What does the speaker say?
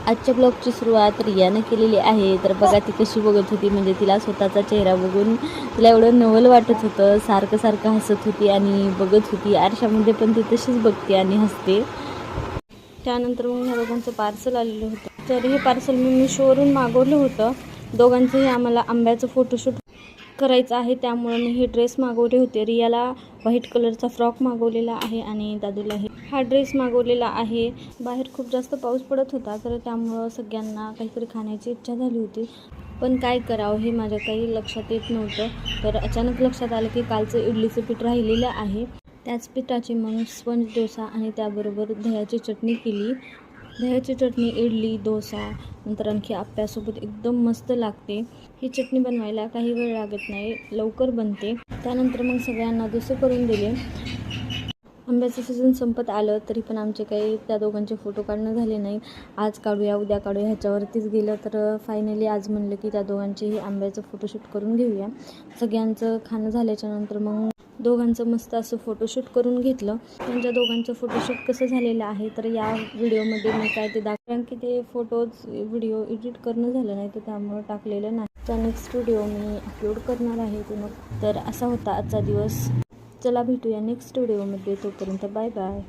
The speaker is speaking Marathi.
आजच्या ब्लॉगची सुरुवात रियानं केलेली आहे. तर बघा ती कशी बघत होती, म्हणजे तिला स्वतःचा चेहरा बघून तिला एवढं नवल वाटत होतं. सारखं सारखं हसत होती आणि बघत होती. आरशामध्ये पण ती तशीच बघते आणि हसते. त्यानंतर मग ह्या दोघांचं पार्सल आलेलं होतं. तर हे पार्सल मी मिशोवरून मागवलं होतं. दोघांचंही आम्हाला आंब्याचं फोटोशूट करायचं आहे, त्यामुळे मी हे ड्रेस मागवले होते. रियाला व्हाईट कलरचा फ्रॉक मागवलेला आहे आणि दादूलाही हा ड्रेस मागवलेला आहे. बाहेर खूप जास्त पाऊस पडत होता, तर त्यामुळं सगळ्यांना काहीतरी खाण्याची इच्छा झाली होती. पण काय करावं हे माझ्या काही लक्षात येत नव्हतं. तर अचानक लक्षात आलं की कालचं इडलीचं पीठ राहिलेलं आहे. त्याच पिठाची मग स्पंज डोसा आणि त्याबरोबर दह्याची चटणी केली. दह्याची चटणी इडली, डोसा नंतर आणखी आप्यासोबत एकदम मस्त लागते. ही चटणी बनवायला काही वेळ लागत नाही, लवकर बनते. त्यानंतर मग सगळ्यांना डोसे करून दिले. आंब्याचं सीझन संपत आलं तरी पण आमचे काही त्या दोघांचे फोटो काढणं झाले नाही. आज काढूया उद्या काढूया ह्याच्यावरतीच गेलं. तर फायनली आज म्हणलं की त्या दोघांचेही आंब्याचं फोटोशूट करून घेऊया. सगळ्यांचं खाणं झाल्याच्यानंतर मग दोघांचं मस्त असं फोटोशूट करून घेतलं. त्यांच्या दोघांचं फोटोशूट कसं झालेलं आहे तर या व्हिडिओमध्ये मी काय ते कारण की ते व्हिडिओ एडिट करणं झालं नाही, तर त्यामुळं टाकलेलं नाही. त्या नेक्स्ट व्हिडिओ मी अपलोड करणार आहे ते मग. तर असा होता आजचा दिवस. चला भेटूया नेक्स्ट व्हिडिओमध्ये. तोपर्यंत बाय बाय.